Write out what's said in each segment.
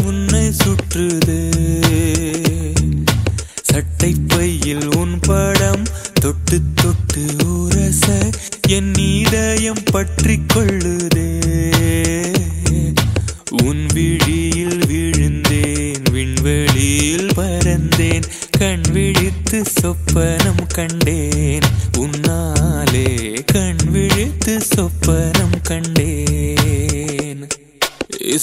உன்னை சுற்றுதே. சட்டை பையில் உன் படம் தொட்டு தொட்டு உரச என் இதயம் பற்றி கொள்ளுதே. உன் விழியில் விழுந்தேன், விண்வெளியில் பறந்தேன், கண் விழித்து சொப்பனம் கண்டேன். உன்னாலே கண் விழித்து சொப்பனம் கண்டேன்.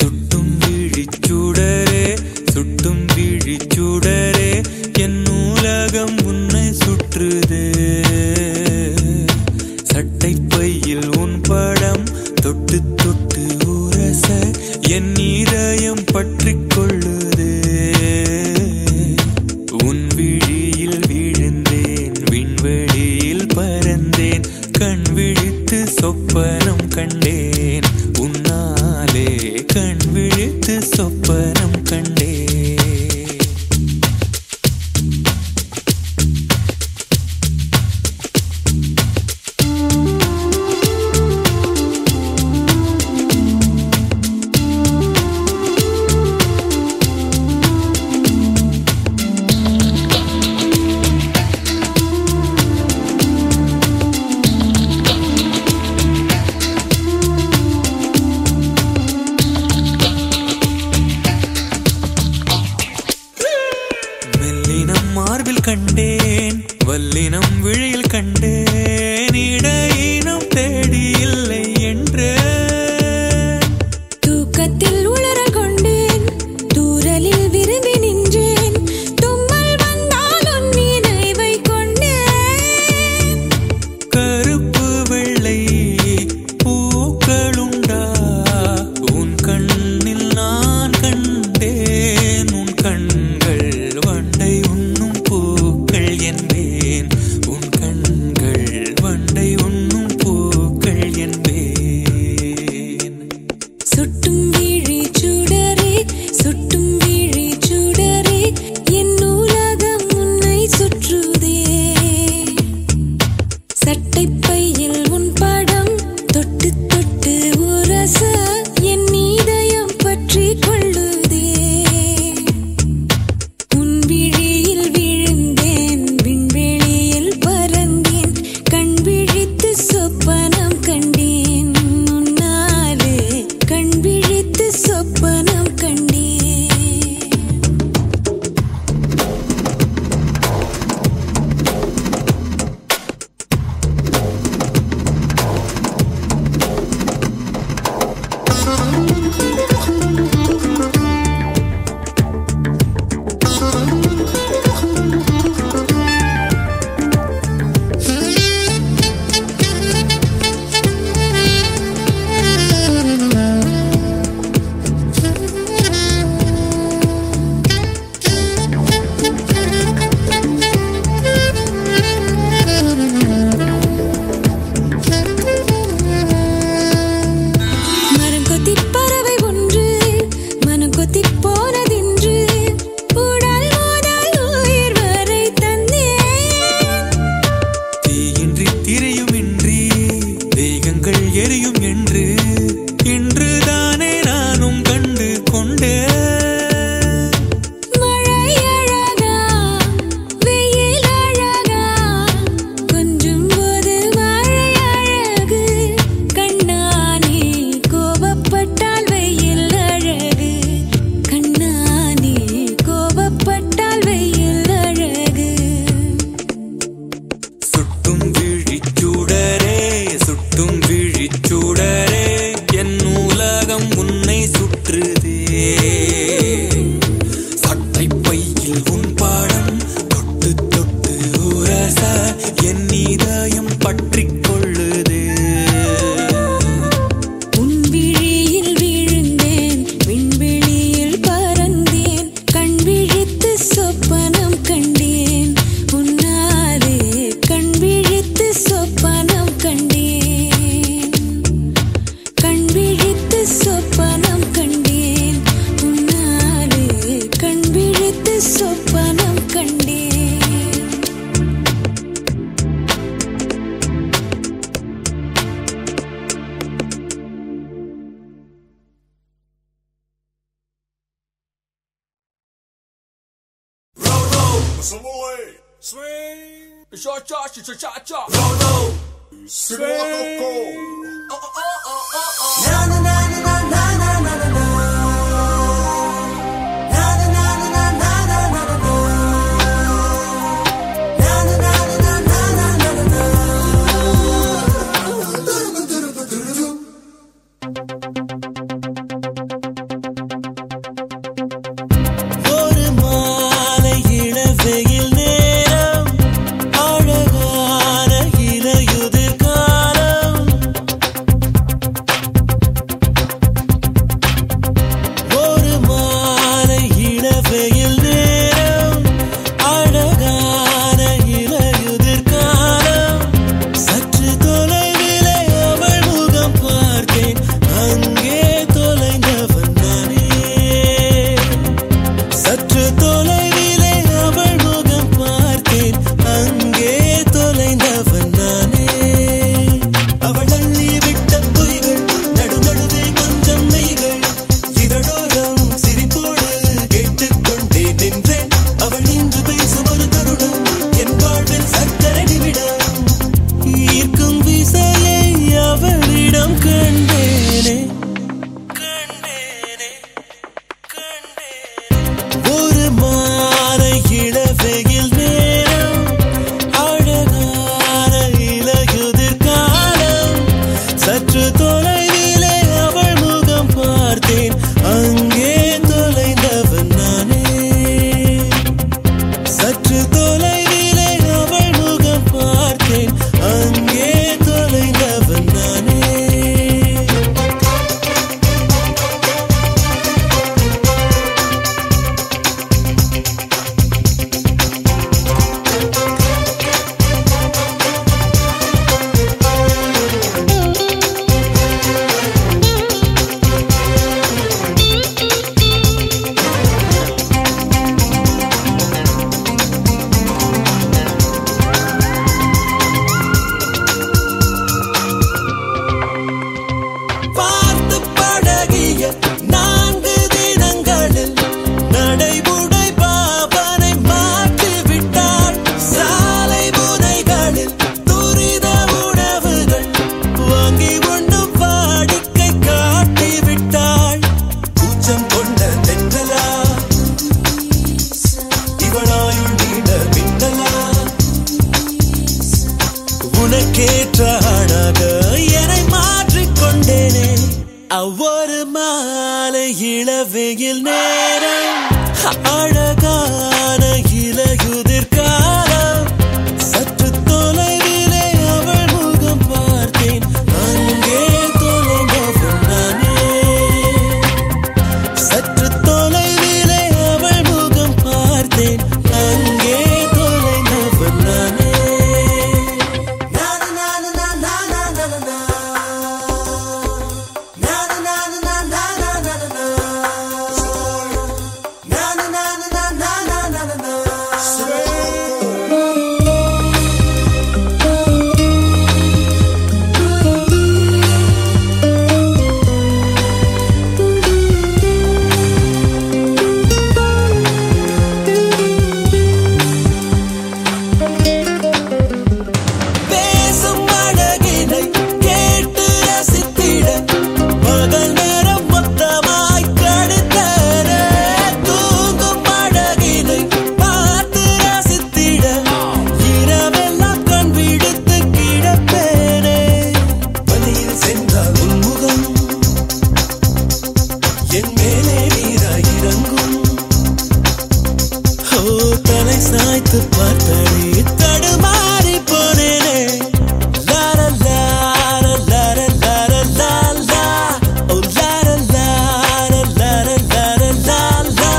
சுட்டும் விழிச்சுடரே, சுட்டும் விழிச்சுடரே, என் உலகம் உன்னை சுற்றுதே. சட்டை பையில் உன் படம் தொட்டு தொட்டு உரச என் இதயம் பற்றி கொள்ளுதே. உன் விழியில் விழுந்தேன், விண்வெளியில் பறந்தேன், கண் விழித்து சொப்பனம் கண்டேன். உன்னாலே கண் விழித்து சொப்பனம் கண்டேன். மார்பில் கண்டேன், வல்லினம் விழியில் கண்டேன், இடையினம் தேடி இல்லை என்று. தூக்கத்தில் உளறல் கொண்டேன், தூரலில் விரும்பி நின்றேன், தும்மல் வந்தால் உன் நினைவை கொண்டேன். கருப்பு வெள்ளை பூக்களுண்டா உன் கண்ணில் நான் கண்டேன். உன் கண்கள் வண்டை உண்ணும் பூக்கள் என்பேன். உன் கண்கள் Swing. Swing. Cha-cha-cha-cha-cha. No. Swing. Na na na na na na na na na na. Na na na na na na na na na na. Na na na na na na na na na. ஒரு மாலை இளவெயில் நேரம் அழகான இலையுதிர் காலம் ஒரு மாலை இளவெயில் நேரம் அழகான இலையுதிர் காலம் சற்று தொலைவிலே அவள் முகம் பார்த்தேன் அங்கே தொலைந்தவன் நானே சற்று தொலைவிலே அவள் முகம் பார்த்தேன் அங்கே தொலைந்தவன் நானே அவள் அள்ளி விட்ட பொய்கள் நடுநடுவே கொஞ்சம் மெய்கள் இதழோரம் சிரிப்போடு கேட்டுக்கொண்டே நின்றேன் அவள் நின்று பேசும் ஒரு தருணம் என் வாழ்வில் சக்கரை நிமிடம் ஈர்க்கும் விசையை அவளிடம் கண்டேனே கண்டேனே ஒரு மாலை இளவெயில் நேரம் அழகான இலையுதிர் காலம் சற்று தொலைவிலே அவள் முகம் பார்த்தேன் அங்கே தொலைந்தவன் நானே சற்று தொலைவிலே அவள் முகம் பார்த்தேன் அங்கே தொலைந்தவன் நானே பார்த்து பழகிய 4 தினங்களில் நடைமுறை பாவனை மாற்றிவிட்டாள் சாலை முனைகளில் துரித உணவுகள் வாங்கி உண்ணும் வாடிக்கை காட்டிவிட்டாள் கூச்சம் கொண்ட தென்றலா இவளாயுள் நீட மின்னலா உனக்கேற்ற ஆணாக என்னை மாற்றிக்கொண்டேனே ஒவ்வொரு மாலை இளவெயில் நேரம் அழகான இலையுதிர் காலம் சற்று தொலைவிலே அவள் முகம் பார்த்தேன் அங்கே தொலைந்தவன் நானே சற்று தொலைவிலே அவள் முகம் பார்த்தேன் அங்கே தொலைந்தவன் நானே Na na na na na na na na na. Na na na na na na na na na na. Na na na na na na na na na. பேசும் அழகினை கேட்டு ரசித்திட பகல் நேரம் மொத்தமாய் கழித்தேனே தூங்கும் அழகினை பார்த்து ரசித்திட இரவெல்லாம் கண் விடுத்து கிடப்பேனே வழியில் சென்றால் உன்முகம் என் மேலே நீராய் இறங்கும் ஓ தலை சாய்த்து பார்த்தாலே தடுமாறி போனேனே லார லார லார லார லாலா ஓ லார லார லார லார லாலா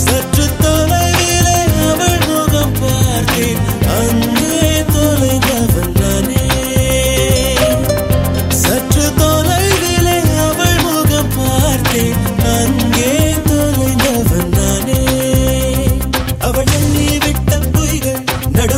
சற்று தொலைவிலே அவள் முகம் பார்த்தேன் அங்கே தொலைந்தவன் நானே சற்று தொலைவிலே அவள் முகம் பார்த்தேன் அங்கே தொலைந்தவன் நானே அவள் எண்ணி விட்ட பொய்கள் நடு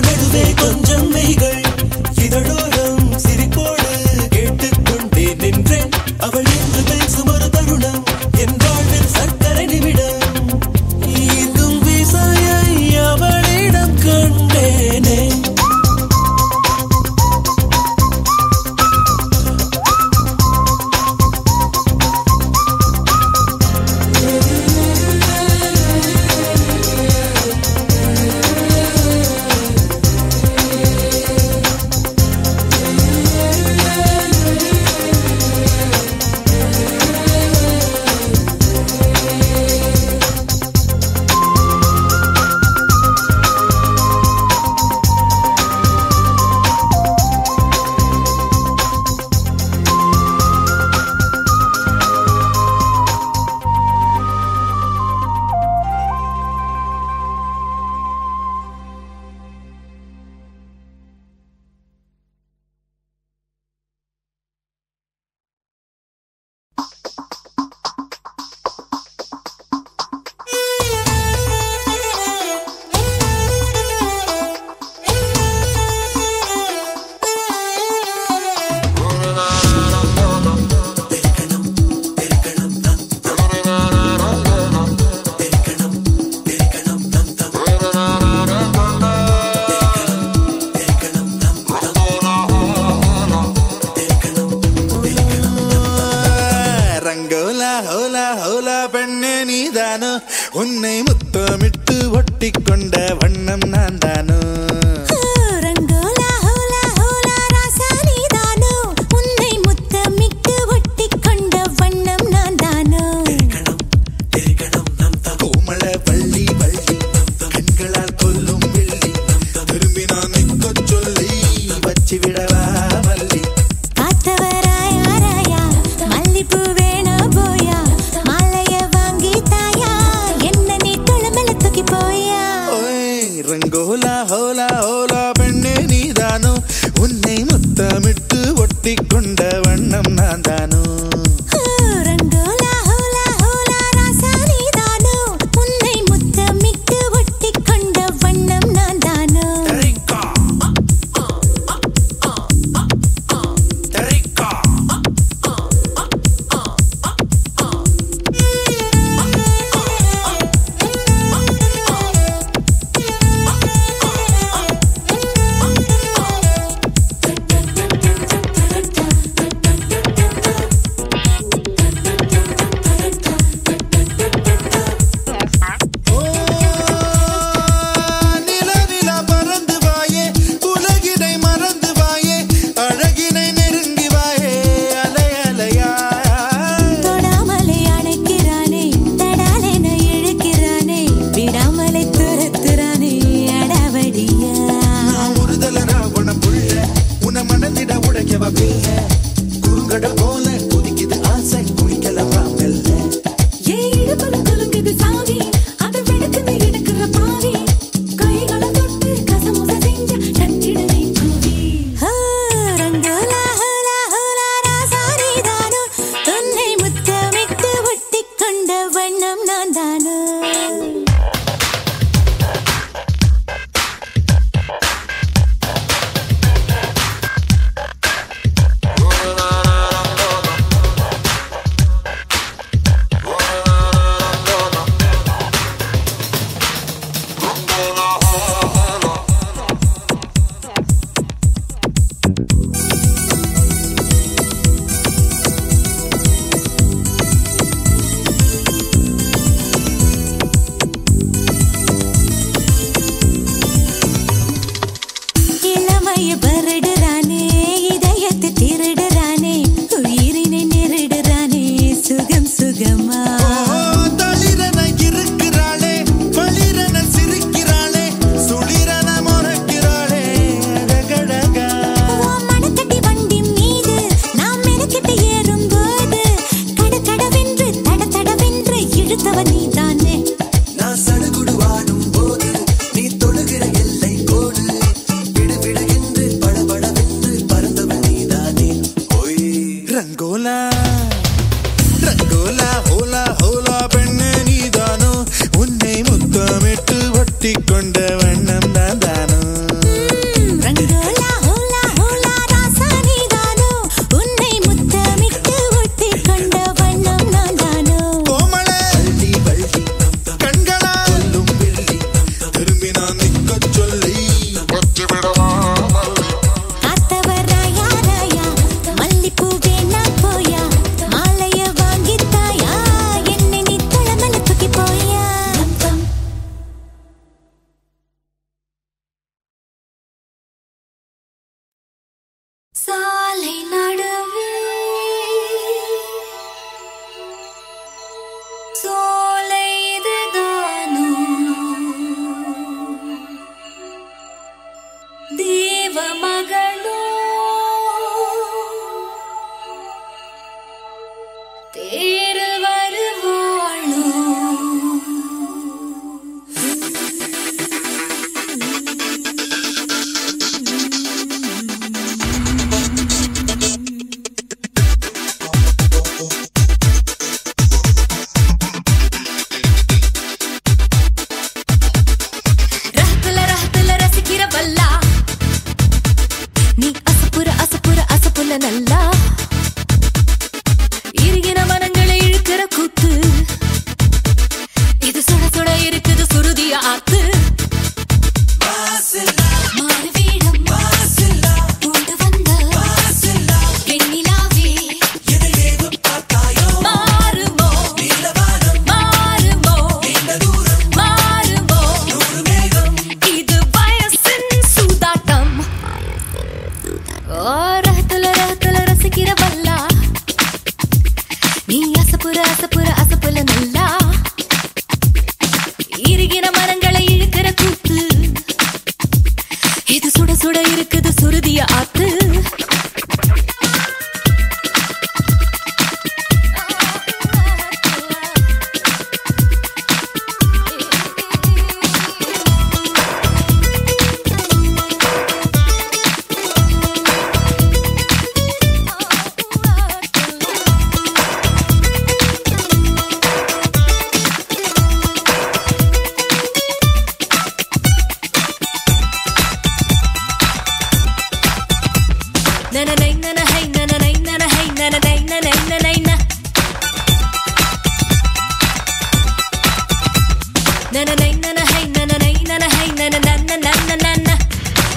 உன்னை முத்தமிட்டு ஒட்டிக்கொண்ட வண்ணம் நான் தானோ ரங்கோலா ஹோலா ஹோலா ராசா நீதானோ உன்னை முத்தமிட்டு ஒட்டிக்கொண்ட வண்ணம் நான் தானோ கோமள வள்ளி வள்ளி கண்களால் கொல்லும் வெள்ளி திரும்பி நான் நிற்க சொல்லி வச்சு விடவா மல்லி காத்தவராயா ராயா மல்லிப்பூ வேணா போயா மாலைய வாங்கி தாயா என்ன நீ தொழமல தூக்கி போயா ரங்கோலா ஹோலா ஹோலா பெண்ணே நீதானோ உன்னை முத்தமிட்டு ஒட்டிக்கொண்ட வண்ணம் நான் தானோ ரங்கோலா ஹோலா ஹோலா ராசா நீதானோ உன்னை முத்தமிட்டு ஒட்டிக்கொண்ட வண்ணம் நான் தானோ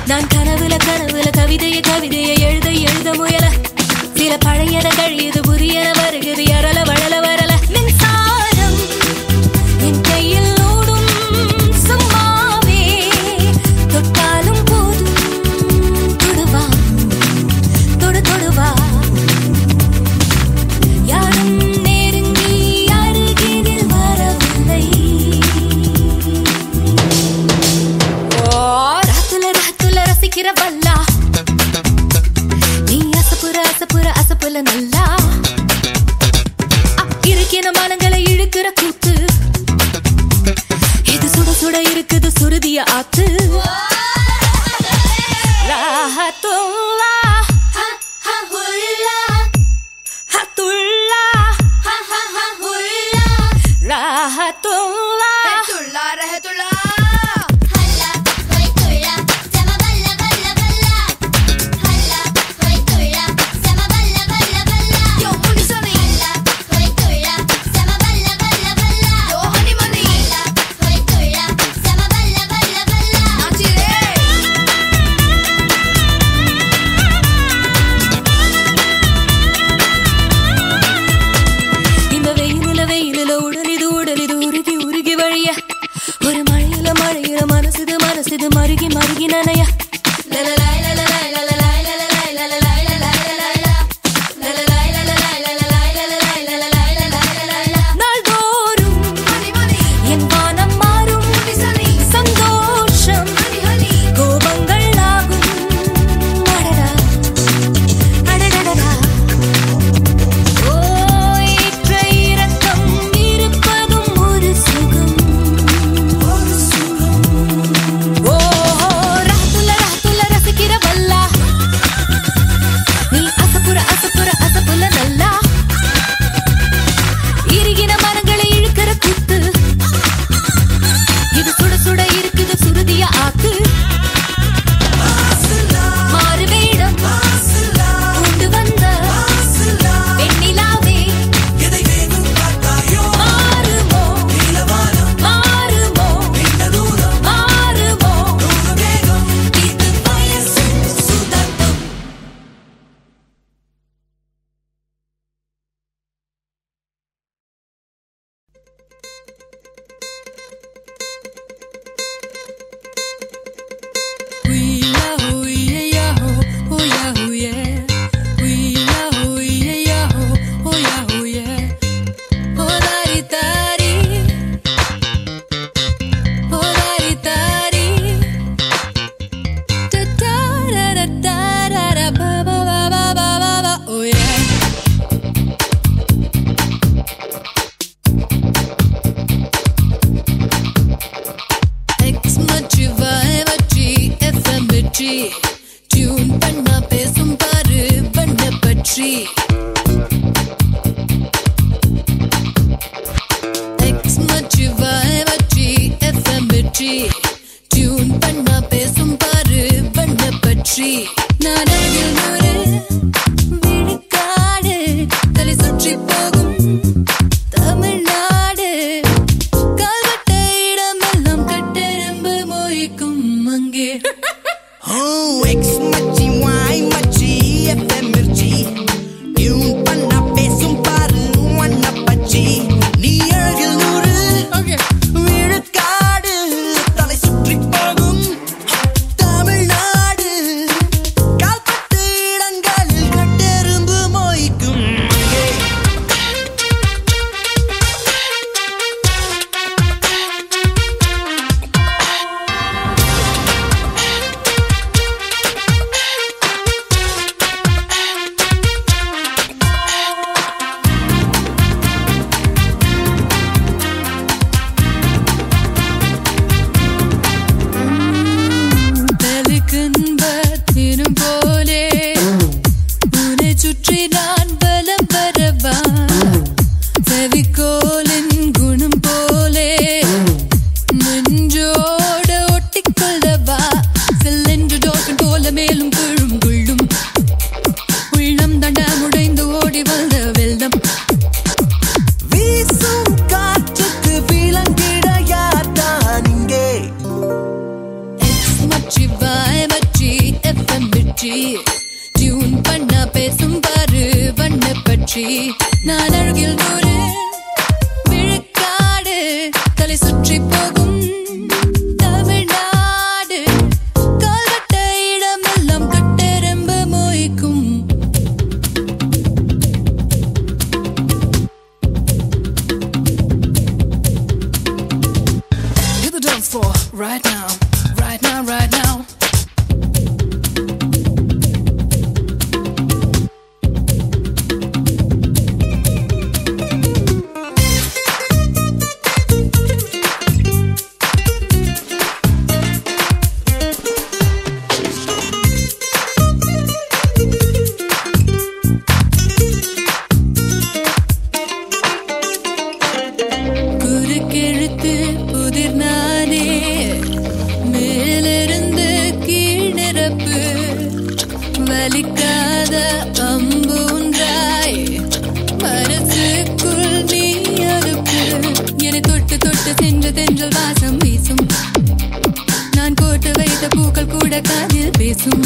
நான் கனவுல கவிதையை எழுத முயல சில பழையத கழியுது புதியன வருகிறது அரல வளல வரல மின்சாரம் என் கையில் ஓடும் சும்மாவே தொட்டாலும் போதும் தொடுவா தொடுவா யாரும் நெருங்கி அருகினில் வரவில்லை ராத்துல ரசிக்கிற வல்லா நீ அசப்புல நல்லா இருக்கின மனங்களை இழுக்கிற கூத்து இது சுட இருக்குது சுருதிய ஆத்து ராஹத்துல்லா ராஹத்துல்லா சுற்றி போகும் தமிழ்நாடு கால்கட்ட இடமெல்லாம் கட்டெரும்பு மொய்க்கும் Hit the dance floor right now, right now, right now. குறுக்கெழுத்து புதிர் நானே மேலிருந்து கீழ் நிரப்பு வலிக்காத அம்பூன்றாய் மனசுக்குள் நீ அறுப்பு என்னை தொட்டு தொட்டு சென்று தென்றல் வாசம் வீசும் நான் கோட்டு வைத்த பூக்கள் கூட காதில் பேசும்